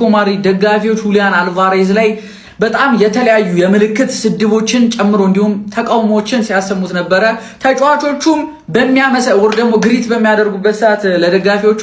ኮማሪ ደጋፊዎች ሁሊያን አልቫሬዝ ላይ በጣም የተለያዩ የምልክት ስድቦችን ጨምሮ እንዲሁም ተቃውሞችን ሲያሰሙት ነበረ። ተጫዋቾቹም ወር ደግሞ ግሪት በሚያደርጉበት ሰዓት ለደጋፊዎቹ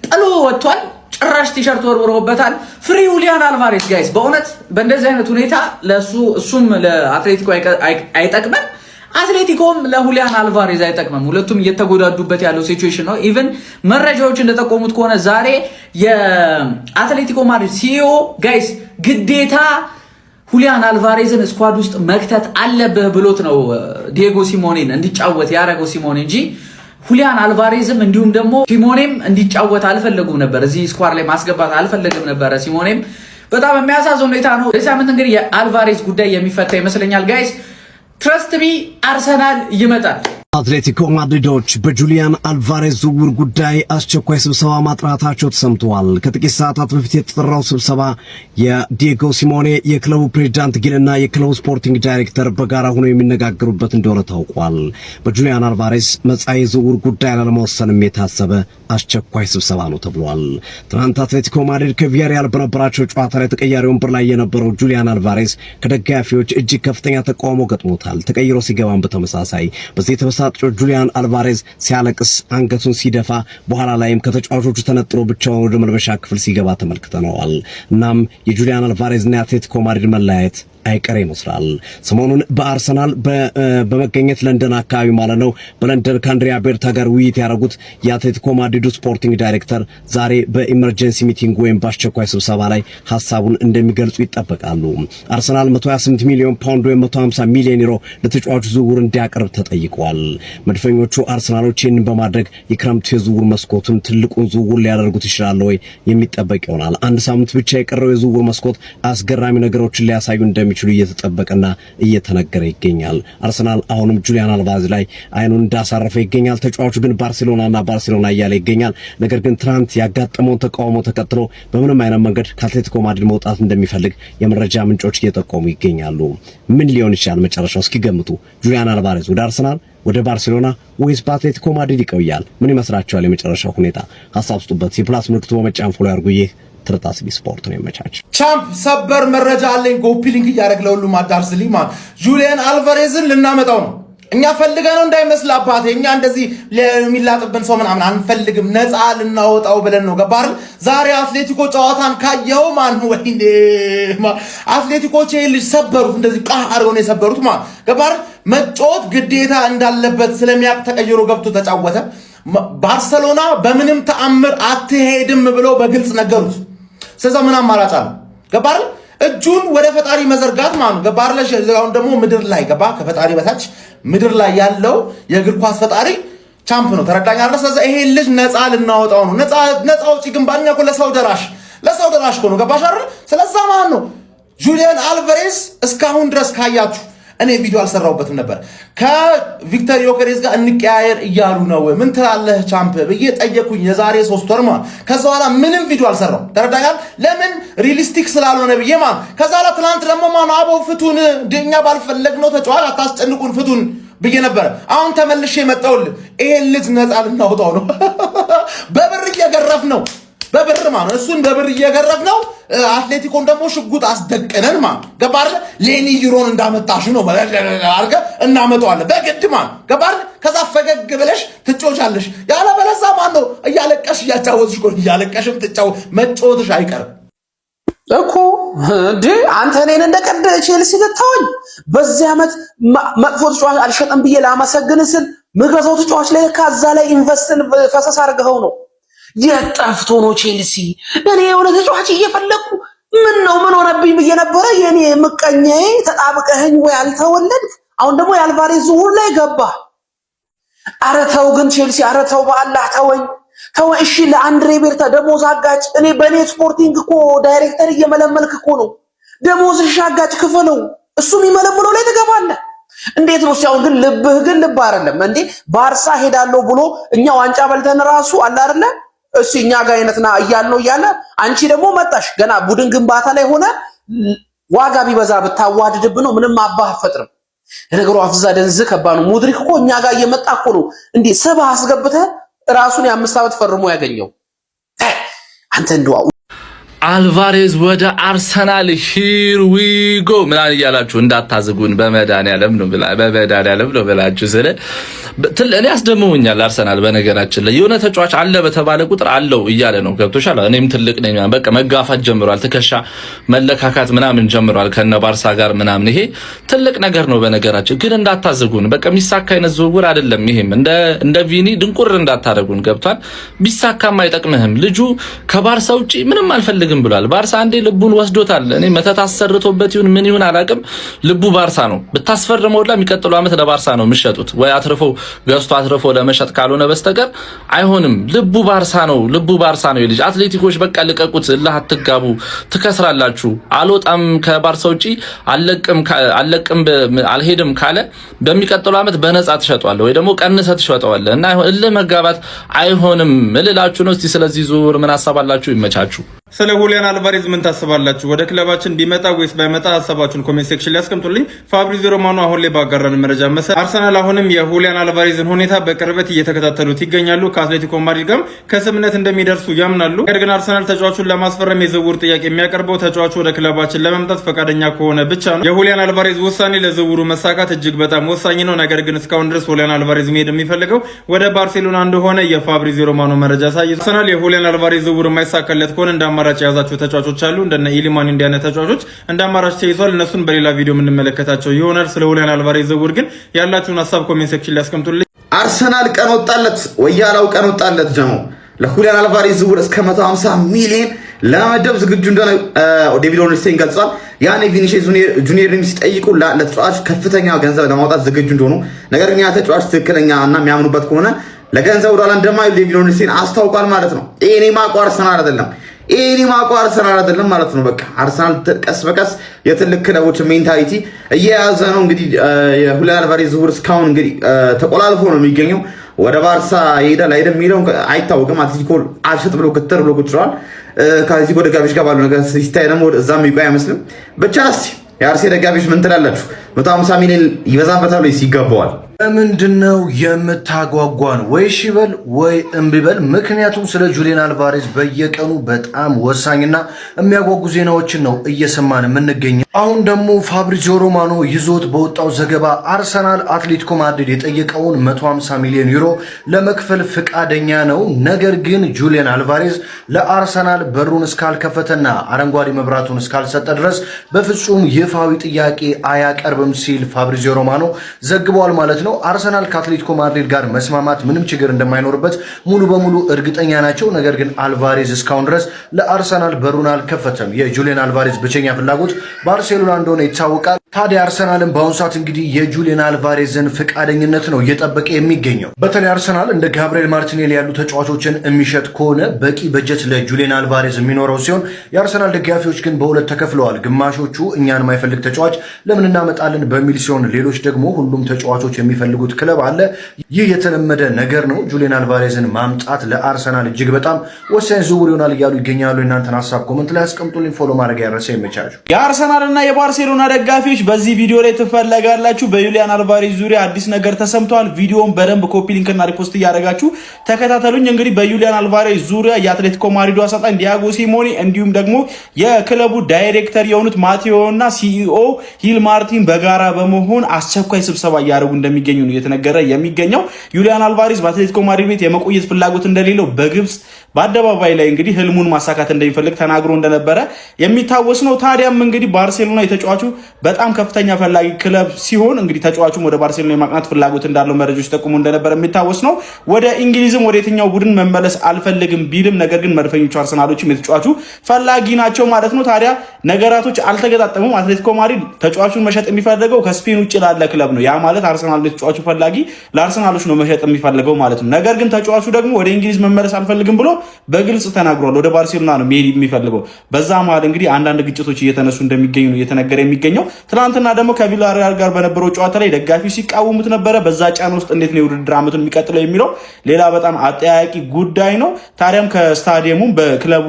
ጥሎ ወጥቷል። ጭራሽ ቲሸርት ወርውረውበታል። ፍሪ ሁሊያን አልቫሬዝ ጋይስ፣ በእውነት በእንደዚህ አይነት ሁኔታ እሱም ለአትሌቲኮ አይጠቅምም፣ አትሌቲኮም ለሁሊያን አልቫሬዝ አይጠቅምም። ሁለቱም እየተጎዳዱበት ያለው ሲቹዌሽን ነው። ኢቭን መረጃዎች እንደጠቆሙት ከሆነ ዛሬ የአትሌቲኮ ማድሪድ ሲኢኦ ጋይስ ግዴታ ሁሊያን አልቫሬዝን ስኳድ ውስጥ መክተት አለብህ ብሎት ነው ዲየጎ ሲሞኔን እንዲጫወት ያደረገው ሲሞኔ እንጂ ሁሊያን አልቫሬዝም እንዲሁም ደግሞ ሲሞኔም እንዲጫወት አልፈለጉም ነበር። እዚህ ስኳድ ላይ ማስገባት አልፈለግም ነበር ሲሞኔም። በጣም የሚያሳዝን ሁኔታ ነው። በዚህ ሳምንት እንግዲህ የአልቫሬዝ ጉዳይ የሚፈታ ይመስለኛል ጋይስ። ትረስት ሚ አርሰናል ይመጣል። አትሌቲኮ ማድሪዶች በጁሊያን አልቫሬዝ ዝውውር ጉዳይ አስቸኳይ ስብሰባ ማጥራታቸው ተሰምቷል። ከጥቂት ሰዓታት በፊት የተጠራው ስብሰባ የዲየጎ ሲሞኔ የክለቡ ፕሬዝዳንት ጊልና የክለቡ ስፖርቲንግ ዳይሬክተር በጋራ ሆነው የሚነጋገሩበት እንደሆነ ታውቋል። በጁሊያን አልቫሬዝ መጻኢ ዝውውር ጉዳይ ላለመወሰንም የታሰበ አስቸኳይ ስብሰባ ነው ተብሏል። ትናንት አትሌቲኮ ማድሪድ ከቪያሪያል በነበራቸው ጨዋታ ላይ ተቀያሪ ወንበር ላይ የነበረው ጁሊያን አልቫሬዝ ከደጋፊዎች እጅግ ከፍተኛ ተቃውሞ ገጥሞታል። ተቀይሮ ሲገባም በተመሳሳይ በዚህ ጁሊያን አልቫሬዝ ሲያለቅስ አንገቱን ሲደፋ በኋላ ላይም ከተጫዋቾቹ ተነጥሎ ብቻውን ወደ መልበሻ ክፍል ሲገባ ተመልክተነዋል። እናም የጁሊያን አልቫሬዝ እና የአትሌቲኮ ማድሪድ መለያየት አይቀሬ ይመስላል። ሰሞኑን በአርሰናል በመገኘት ለንደን አካባቢ ማለት ነው በለንደን ከአንድሪያ ቤርታ ጋር ውይይት ያደረጉት የአትሌቲኮ ማድሪዱ ስፖርቲንግ ዳይሬክተር ዛሬ በኢመርጀንሲ ሚቲንግ ወይም በአስቸኳይ ስብሰባ ላይ ሐሳቡን እንደሚገልጹ ይጠበቃሉ። አርሰናል 128 ሚሊዮን ፓውንድ ወይም 150 ሚሊዮን ዩሮ ለተጫዋቹ ዝውውር እንዲያቀርብ ተጠይቀዋል። መድፈኞቹ አርሰናሎች ይህንን በማድረግ የክረምቱ የዝውውር መስኮቱን ትልቁን ዝውውር ሊያደርጉት ይችላል ወይ የሚጠበቅ ይሆናል። አንድ ሳምንት ብቻ የቀረው የዝውውር መስኮት አስገራሚ ነገሮችን ሊያሳዩ እንደሚችሉ እየተጠበቀና እየተነገረ ይገኛል። አርሰናል አሁንም ጁሊያን አልቫሬዝ ላይ አይኑን እንዳሳረፈ ይገኛል። ተጫዋቹ ግን ባርሴሎና እያለ ይገኛል። ነገር ግን ትናንት ያጋጠመውን ተቃውሞ ተከትሎ በምንም አይነት መንገድ ከአትሌቲኮ ማድሪድ መውጣት እንደሚፈልግ የመረጃ ምንጮች እየጠቆሙ ይገኛሉ። ምን ሊሆን ይችላል መጨረሻው? እስኪ ገምቱ። ጁሊያን አልቫሬዝ ወደ አርሰናል፣ ወደ ባርሴሎና ወይስ በአትሌቲኮ ማድሪድ ይቆያል? ምን ይመስላችኋል የመጨረሻው ሁኔታ? ሐሳብ ስጡበት። የፕላስ ምልክቱ በመጫን ፎሎ ያርጉ። ይህ ትርታስቢ ስፖርት ነው። የመቻች ቻምፕ ሰበር መረጃ አለኝ። ጎፒ ሊንክ እያደረግ ለሁሉም አዳርስልኝ። ጁሊያን አልቫሬዝን ልናመጣው ነው። እኛ ፈልገነው እንዳይመስል አባቴ፣ እኛ እንደዚህ ለሚላጥብን ሰው ምናምን አንፈልግም። ነፃ ልናወጣው ብለን ነው። ገባር ዛሬ አትሌቲኮ ጨዋታን ካየው ወይኔ አትሌቲኮች ልጅ ሰበሩት። እንደዚህ ቃ አድርገው ነው የሰበሩት። ገባር መጫወት ግዴታ እንዳለበት ስለሚያውቅ ተቀይሮ ገብቶ ተጫወተ። ባርሴሎና በምንም ተአምር አትሄድም ብሎ በግልጽ ነገሩት። ስለዛ ምን አማራጭ አለ? ገባር እጁን ወደ ፈጣሪ መዘርጋት ገባር ለሽዛውን ደግሞ ምድር ላይ ገባ ከፈጣሪ በታች ምድር ላይ ያለው የእግር ኳስ ፈጣሪ ቻምፕ ነው። ተረዳኛለህ? ስለዛ ይሄ ልጅ ነፃ ልናወጣው ነው። ነፃ ውጪ ግን ባኛ እኮ ለሰው ደራሽ ነው። ገባሽ አይደል? ስለዛ ነው ጁሊያን አልቫሬዝ እስካሁን ድረስ ካያችሁ እኔ ቪዲዮ አልሰራሁበትም ነበር። ከቪክተር ዮኬሬስ ጋር እንቀያየር እያሉ ነው። ምን ትላለህ ቻምፕ ብዬ ጠየቁኝ። የዛሬ 3 ወር ከዛ በኋላ ምንም ቪዲዮ አልሰራው። ተረዳኛል? ለምን ሪሊስቲክ ስላልሆነ ብዬ ከዛ በኋላ ትናንት ደግሞ አቦ ፍቱን ድኛ ባልፈለግነው ተጫዋች አታስጨንቁን ፍቱን ብዬ ነበር። አሁን ተመልሼ መጣሁልህ። ይሄን ልጅ ነፃ ልናወጣው ነው። በብር እየገረፍ ነው። በብር እሱን በብር እየገረፍ ነው። አትሌቲኮን ደግሞ ሽጉጥ አስደቀነን ገባር ሌኒ ዩሮን እንዳመጣሽ ነው አርገ እናመጣዋለን በግድ ገባር። ከዛ ፈገግ ብለሽ ትጮቻለሽ። ያለ በለዛ ነው እያለቀሽ እያጫወትሽ ቆይ እያለቀሽም መጫወትሽ አይቀርም እኮ እንዴ። አንተ እኔን እንደቀደ ቼልሲ ልታወኝ በዚህ ዓመት መጥፎ ተጫዋች አልሸጠም ብዬ ላመሰግን ስል ምገዛው ተጫዋች ላይ ካዛ ላይ ኢንቨስትን ፈሰስ አድርገው ነው የጠፍቶ ነው ቼልሲ። እኔ የሆነ ተጫዋች እየፈለኩ ምን ሆነብኝ ብዬ ነበረ። የኔ ምቀኛዬ ተጣብቀኸኝ ወይ አልተወለድ። አሁን ደግሞ የአልቫሬዝ ዝውውር ላይ ገባ። ኧረ ተው ግን ቼልሲ፣ ኧረ ተው በአላህ ተወኝ። እሺ ለአንድሬ ቤርታ ደሞዝ አጋጭ። እኔ በኔ ስፖርቲንግ እኮ ዳይሬክተር እየመለመልክ እኮ ነው። ደሞዝሽ አጋጭ ክፈለው። እሱ የሚመለምለው ላይ ትገባለህ። እንዴት ነው ሲያው? ግን ልብህ ግን ልብ አይደለም እንዴ? ባርሳ ሄዳለሁ ብሎ እኛ ዋንጫ በልተን ራሱ አለ አይደለ እሺ እኛ ጋር አይነትና እያልነው እያለ አንቺ ደግሞ መጣሽ ገና ቡድን ግንባታ ላይ ሆነ ዋጋ ቢበዛ ብታዋድድብ ነው ምንም አባህ ፈጥርም። ነገሩ አፍዛ ደንዝ ከባኑ ሙድሪክ እኮ እኛ ጋር እየመጣ እኮ ነው እንዴ ሰባ አስገብተ ራሱን የ5 ዓመት ፈርሞ ያገኘው። አንተ እንደው አልቫሬዝ ወደ አርሰናል ሂር ዊ ጎ ምናምን እያላችሁ እንዳታዝጉን በመድኃኒዓለም ነው ብላችሁ ስለ እኔ አስደምሞኛል። አርሰናል በነገራችን ላይ የሆነ ተጫዋች አለ በተባለ ቁጥር አለው እያለ ነው። ገብቶሻል። እኔም ትልቅ ነኝ በቃ መጋፋት ጀምሯል። ትከሻ መለካካት ምናምን ጀምሯል ከነ ባርሳ ጋር ምናምን። ይሄ ትልቅ ነገር ነው በነገራችን። ግን እንዳታዝጉን በቃ የሚሳካ አይነት ዝውውር አይደለም። ይሄም እንደ ቪኒ ድንቁር እንዳታረጉን። ገብቷል። ቢሳካም አይጠቅምህም። ልጁ ከባርሳ ውጪ ምንም አልፈልግም ብሏል። ባርሳ አንዴ ልቡን ወስዶታል። እኔ መተት አሰርቶበት ይሁን ምን ይሁን አላቅም። ልቡ ባርሳ ነው። ብታስፈርመው የሚቀጥለው ዓመት ለባርሳ ነው የምትሸጡት ወይ አትርፎ ገዝቶ አትርፎ ለመሸጥ ካልሆነ በስተቀር አይሆንም። ልቡ ባርሳ ነው። ልጅ አትሌቲኮች በቃ ልቀቁት። እላህ አትጋቡ፣ ትከስራላችሁ። አልወጣም ከባርሳ ውጪ አልለቅም አልሄድም ካለ በሚቀጥለው ዓመት በነፃ ትሸጧለህ ወይ ደግሞ ቀንሰህ ትሸጠዋለህ። እና እልህ መጋባት አይሆንም እልላችሁ ነው። እስቲ ስለዚህ ዙር ምን ሐሳባላችሁ? ይመቻችሁ። ስለ ሁሊያን አልቫሬዝ ምን ታስባላችሁ? ወደ ክለባችን ቢመጣ ወይስ ባይመጣ ሐሳባችሁን ኮሜንት ሴክሽን ላይ አስቀምጡልኝ። ፋብሪዚዮ ሮማኖ አሁን ላይ ባጋራን መረጃ መሰረት አርሰናል አሁንም የሁሊያን አልቫሬዝን ሁኔታ በቅርበት እየተከታተሉት ይገኛሉ። ከአትሌቲኮ ማድሪድ ጋር ከስምምነት እንደሚደርሱ ያምናሉ። ነገር ግን አርሰናል ተጫዋቹን ለማስፈረም የዝውውር ጥያቄ የሚያቀርበው ተጫዋቹ ወደ ክለባችን ለመምጣት ፈቃደኛ ከሆነ ብቻ ነው። የሁሊያን አልቫሬዝ ውሳኔ ለዝውውሩ መሳካት እጅግ በጣም ወሳኝ ነው። ነገር ግን እስካሁን ድረስ ሁሊያን አልቫሬዝ መሄድ የሚፈልገው ወደ ባርሴሎና እንደሆነ የፋብሪዚዮ ሮማኖ መረጃ ሳይዝ አርሰናል የሁሊያን አልቫሬዝ ዝውውር የማይሳካለት ከሆነ እንደ አማራጭ የያዛቸው ተጫዋቾች አሉ። እንደነ ኢሊማኒ እንዲያነ ተጫዋቾች እንደ አማራጭ ተይዟል። እነሱን በሌላ ቪዲዮ የምንመለከታቸው ይሆናል። ስለ ሁሊያን አልቫሬዝ ዝውውር ግን ያላችሁን ሀሳብ ኮሜንት ሴክሽን ላይ አስቀምጡልኝ። አርሰናል ቀን ወጣለት ወያላው ቀን ወጣለት ደግሞ ለሁሊያን አልቫሬዝ ዝውውር እስከ 150 ሚሊዮን ለመደብ ዝግጁ እንደሆነ ዴቪድ ኦርንስቴን ገልጿል። ያኔ ቪኒሲየስ ጁኒየርን ሲጠይቁ ለተጫዋች ከፍተኛ ገንዘብ ለማውጣት ዝግጁ እንደሆኑ፣ ነገር ግን ያ ተጫዋች ትክክለኛ እና የሚያምኑበት ከሆነ ለገንዘብ ወዳላ እንደማይሉ ዴቪድ ኦርንስቴን አስታውቋል ማለት ነው። ይሄኔ ማቆ አርሰናል አይደለም ማለት ነው። በቃ አርሰናል ቀስ በቀስ የትልቅ ክለቦች ሜንታሊቲ እየያዘ ነው። እንግዲህ የሁሊያን አልቫሬዝ ዝውውር እስካሁን እንግዲህ ተቆላልፎ ነው የሚገኘው። ወደ ባርሳ ይሄዳል አይደል የሚለው አይታወቅም። አትሌቲኮ አልሸጥ ብሎ ክትር ብሎ ቁጭ ብሏል። ከአትሌቲኮ ደጋፊዎች ጋር ባለው ነገር ሲታይ ደግሞ እዛም ይቆይ አይመስልም። ብቻ እስቲ የአርሴ ደጋፊዎች ምን ትላላችሁ? 150 ሚሊዮን ይበዛበታል ወይስ ይገባዋል? ምንድነው የምታጓጓን? ወይ ሽበል ወይ እምቢበል። ምክንያቱም ስለ ጁሊያን አልቫሬዝ በየቀኑ በጣም ወሳኝና የሚያጓጉ ዜናዎችን ነው እየሰማን የምንገኘው። አሁን ደግሞ ፋብሪዚዮ ሮማኖ ይዞት በወጣው ዘገባ አርሰናል አትሌቲኮ ማድሪድ የጠየቀውን 150 ሚሊዮን ዩሮ ለመክፈል ፍቃደኛ ነው። ነገር ግን ጁሊያን አልቫሬዝ ለአርሰናል በሩን እስካልከፈተና አረንጓዴ መብራቱን እስካልሰጠ ድረስ በፍጹም ይፋዊ ጥያቄ አያቀርብም ሲል ፋብሪዚዮ ሮማኖ ዘግቧል ማለት ነው። አርሰናል ከአትሌቲኮ ማድሪድ ጋር መስማማት ምንም ችግር እንደማይኖርበት ሙሉ በሙሉ እርግጠኛ ናቸው። ነገር ግን አልቫሬዝ እስካሁን ድረስ ለአርሰናል በሩን አልከፈተም። የጁሊያን አልቫሬዝ ብቸኛ ፍላጎት ባርሴሎና እንደሆነ ይታወቃል። ታዲያ አርሰናልን በአሁኑ ሰዓት እንግዲህ የጁሊያን አልቫሬዝን ፍቃደኝነት ነው እየጠበቀ የሚገኘው። በተለይ አርሰናል እንደ ጋብሪኤል ማርቲኔሊ ያሉ ተጫዋቾችን የሚሸጥ ከሆነ በቂ በጀት ለጁሊያን አልቫሬዝ የሚኖረው ሲሆን፣ የአርሰናል ደጋፊዎች ግን በሁለት ተከፍለዋል። ግማሾቹ እኛን የማይፈልግ ተጫዋች ለምን እናመጣለን በሚል ሲሆን፣ ሌሎች ደግሞ ሁሉም ተጫዋቾች የሚፈልጉት ክለብ አለ። ይህ የተለመደ ነገር ነው። ጁሊያን አልቫሬዝን ማምጣት ለአርሰናል እጅግ በጣም ወሳኝ ዝውውር ይሆናል እያሉ ይገኛሉ። እናንተን ሀሳብ ኮመንት ላይ አስቀምጡልኝ። ፎሎ ማድረግ ያረሰ ይመቻችሁ። የአርሰናል እና የባርሴሎና ደጋፊዎች በዚህ ቪዲዮ ላይ ትፈለጋላችሁ። በጁሊያን አልቫሬዝ ዙሪያ አዲስ ነገር ተሰምቷል። ቪዲዮውን በደንብ ኮፒ ሊንክ እና ሪፖስት እያደረጋችሁ ተከታተሉኝ። እንግዲህ በጁሊያን አልቫሬዝ ዙሪያ የአትሌቲኮ ማድሪዱ አሰልጣኝ ዲያጎ ሲሞኔ እንዲሁም ደግሞ የክለቡ ዳይሬክተር የሆኑት ማቴዎ እና ሲኢኦ ሂል ማርቲን በጋራ በመሆን አስቸኳይ ስብሰባ እያደረጉ እንደሚገኙ ነው እየተነገረ የሚገኘው። ጁሊያን አልቫሬዝ በአትሌቲኮ ማድሪድ ቤት የመቆየት ፍላጎት እንደሌለው በግብጽ በአደባባይ ላይ እንግዲህ ህልሙን ማሳካት እንደሚፈልግ ተናግሮ እንደነበረ የሚታወስ ነው። ታዲያም እንግዲህ ባርሴሎና የተጫዋቹ በጣም ከፍተኛ ፈላጊ ክለብ ሲሆን እንግዲህ ተጫዋቹም ወደ ባርሴሎና የማቅናት ፍላጎት እንዳለው መረጃዎች ጠቁሙ እንደነበረ የሚታወስ ነው። ወደ እንግሊዝም ወደ የትኛው ቡድን መመለስ አልፈልግም ቢልም ነገር ግን መድፈኞቹ አርሰናሎችም የተጫዋቹ ፈላጊ ናቸው ማለት ነው። ታዲያ ነገራቶች አልተገጣጠሙም። አትሌቲኮ ማድሪድ ተጫዋቹን መሸጥ የሚፈልገው ከስፔን ውጭ ላለ ክለብ ነው። ያ ማለት አርሰናል የተጫዋቹ ፈላጊ ለአርሰናሎች ነው መሸጥ የሚፈልገው ማለት ነው። ነገር ግን ተጫዋቹ ደግሞ ወደ እንግሊዝ መመለስ አልፈልግም ብሎ በግልጽ ተናግሯል። ወደ ባርሴሎና ነው መሄድ የሚፈልገው። በዛ መሀል እንግዲህ አንዳንድ ግጭቶች እየተነሱ እንደሚገኙ ነው እየተነገረ የሚገኘው። ትናንትና ደግሞ ከቪላሪያል ጋር በነበረው ጨዋታ ላይ ደጋፊዎች ሲቃወሙት ነበረ። በዛ ጫና ውስጥ እንዴት ነው የውድድር ዓመቱን የሚቀጥለው የሚለው ሌላ በጣም አጠያያቂ ጉዳይ ነው። ታዲያም ከስታዲየሙም በክለቡ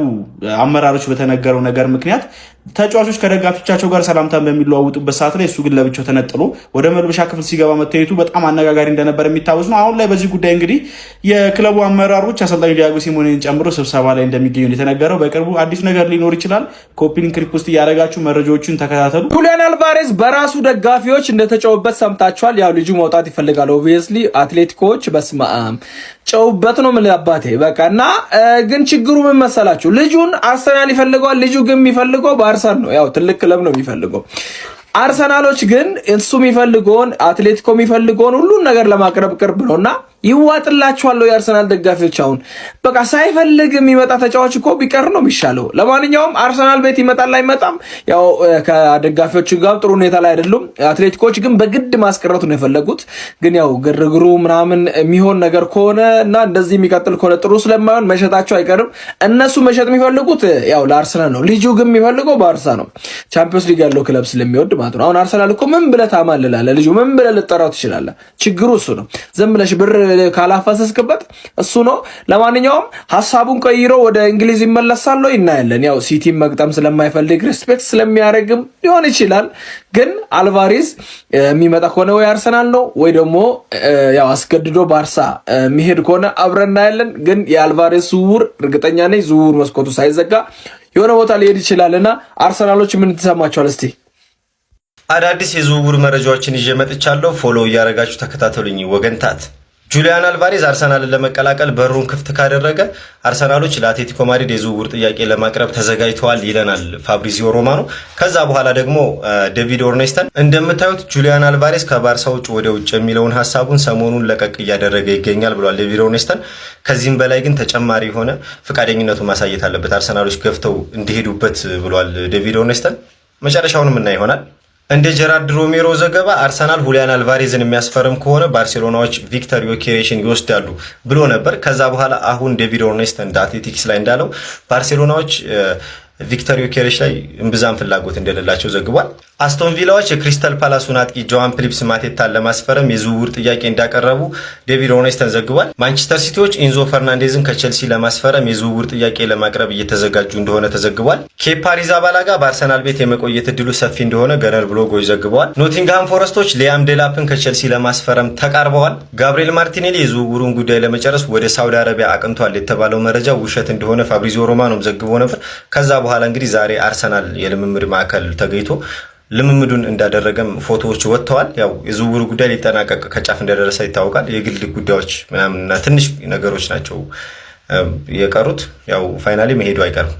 አመራሮች በተነገረው ነገር ምክንያት ተጫዋቾች ከደጋፊዎቻቸው ጋር ሰላምታን በሚለዋውጡበት ሰዓት ላይ እሱ ግን ለብቻው ተነጥሎ ወደ መልበሻ ክፍል ሲገባ መታየቱ በጣም አነጋጋሪ እንደነበር የሚታወስ ነው። አሁን ላይ በዚህ ጉዳይ እንግዲህ የክለቡ አመራሮች አሰልጣኝ ዲያጎ ሲሞኔን ጨምሮ ስብሰባ ላይ እንደሚገኙ የተነገረው። በቅርቡ አዲስ ነገር ሊኖር ይችላል። ኮፒ ሊንክ ሪፖስት እያደረጋችሁ መረጃዎቹን ተከታተሉ። ጁሊያን አልቫሬዝ በራሱ ደጋፊዎች እንደተጫውበት ሰምታችኋል። ያው ልጁ መውጣት ይፈልጋል። ኦብቪየስሊ አትሌቲኮች በስማም ጨውበት ነው ምን አባቴ በቃ። እና ግን ችግሩ ምን መሰላችሁ? ልጁን አርሰናል ይፈልገዋል። ልጁ ግን የሚፈልገው ባርሳን ነው። ያው ትልቅ ክለብ ነው የሚፈልገው። አርሰናሎች ግን እሱ የሚፈልገውን አትሌቲኮ የሚፈልገውን ሁሉን ነገር ለማቅረብ ቅርብ ነውና ይዋጥላችኋል። የአርሰናል ደጋፊዎች አሁን በቃ ሳይፈልግ የሚመጣ ተጫዋች እኮ ቢቀር ነው የሚሻለው። ለማንኛውም አርሰናል ቤት ይመጣል አይመጣም ያው ከደጋፊዎቹ ጋር ጥሩ ሁኔታ ላይ አይደሉም። አትሌቲኮች ግን በግድ ማስቀረቱ ነው የፈለጉት። ግን ያው ግርግሩ ምናምን የሚሆን ነገር ከሆነ እና እንደዚህ የሚቀጥል ከሆነ ጥሩ ስለማይሆን መሸጣቸው አይቀርም። እነሱ መሸጥ የሚፈልጉት ያው ለአርሰናል ነው። ልጁ ግን የሚፈልገው ባርሳ ነው። ቻምፒዮንስ ሊግ ያለው ክለብ ስለሚወድ ማለት ነው። አሁን አርሰናል እኮ ምን ብለህ ታማልላለህ? ልጁ ምን ብለህ ልጠራው ትችላለህ? ችግሩ እሱ ነው። ዝም ብለሽ ብር ካላፈሰስክበት እሱ ነው። ለማንኛውም ሐሳቡን ቀይሮ ወደ እንግሊዝ ይመለሳል እናያለን። ያው ሲቲም መግጠም ስለማይፈልግ ሪስፔክት ስለሚያደርግም ሊሆን ይችላል። ግን አልቫሬዝ የሚመጣ ከሆነ ወይ አርሰናል ነው ወይ ደግሞ ያው አስገድዶ ባርሳ የሚሄድ ከሆነ አብረን እናያለን። ግን የአልቫሬዝ ዝውውር እርግጠኛ ነኝ ዝውውር መስኮቱ ሳይዘጋ የሆነ ቦታ ሊሄድ ይችላልና አርሰናሎች ምን ተሰማቸዋል? እስቲ አዳዲስ የዝውውር መረጃዎችን ይዤ መጥቻለሁ። ፎሎ እያደረጋችሁ ተከታተሉኝ ወገንታት። ጁሊያን አልቫሬዝ አርሰናልን ለመቀላቀል በሩን ክፍት ካደረገ አርሰናሎች ለአትሌቲኮ ማድሪድ የዝውውር ጥያቄ ለማቅረብ ተዘጋጅተዋል ይለናል ፋብሪዚዮ ሮማኖ። ከዛ በኋላ ደግሞ ዴቪድ ኦርኔስተን እንደምታዩት ጁሊያን አልቫሬዝ ከባርሳ ውጭ ወደ ውጭ የሚለውን ሀሳቡን ሰሞኑን ለቀቅ እያደረገ ይገኛል ብሏል ዴቪድ ኦርኔስተን። ከዚህም በላይ ግን ተጨማሪ የሆነ ፈቃደኝነቱን ማሳየት አለበት አርሰናሎች ገፍተው እንዲሄዱበት ብሏል ዴቪድ ኦርኔስተን። መጨረሻውንም እና ይሆናል። እንደ ጀራርድ ሮሜሮ ዘገባ አርሰናል ሁሊያን አልቫሬዝን የሚያስፈርም ከሆነ ባርሴሎናዎች ቪክተር ዮኬሬሽን ይወስዳሉ ብሎ ነበር። ከዛ በኋላ አሁን ዴቪድ ኦርኔስተን አትሌቲክስ ላይ እንዳለው ባርሴሎናዎች ቪክተር ዮኬሬሽ ላይ እምብዛም ፍላጎት እንደሌላቸው ዘግቧል። አስቶን ቪላዎች የክሪስታል ፓላሱን አጥቂ ጆዋን ፊሊፕስ ማቴታን ለማስፈረም የዝውውር ጥያቄ እንዳቀረቡ ዴቪድ ኦርኔስተን ዘግቧል። ማንቸስተር ሲቲዎች ኢንዞ ፈርናንዴዝን ከቼልሲ ለማስፈረም የዝውውር ጥያቄ ለማቅረብ እየተዘጋጁ እንደሆነ ተዘግቧል። ኬፓ አሪዛባላጋ በአርሰናል ቤት የመቆየት እድሉ ሰፊ እንደሆነ ገነር ብሎጎች ዘግበዋል። ኖቲንግሃም ፎረስቶች ሊያም ዴላፕን ከቼልሲ ለማስፈረም ተቃርበዋል። ጋብሪኤል ማርቲኔሊ የዝውውሩን ጉዳይ ለመጨረስ ወደ ሳውዲ አረቢያ አቅንቷል የተባለው መረጃ ውሸት እንደሆነ ፋብሪዚዮ ሮማኖም ዘግቦ ነበር። ከዛ በኋላ እንግዲህ ዛሬ አርሰናል የልምምድ ማዕከል ተገኝቶ ልምምዱን እንዳደረገም ፎቶዎች ወጥተዋል። ያው የዝውውሩ ጉዳይ ሊጠናቀቅ ከጫፍ እንደደረሰ ይታወቃል። የግል ጉዳዮች ምናምንና ትንሽ ነገሮች ናቸው የቀሩት። ያው ፋይናሊ መሄዱ አይቀርም።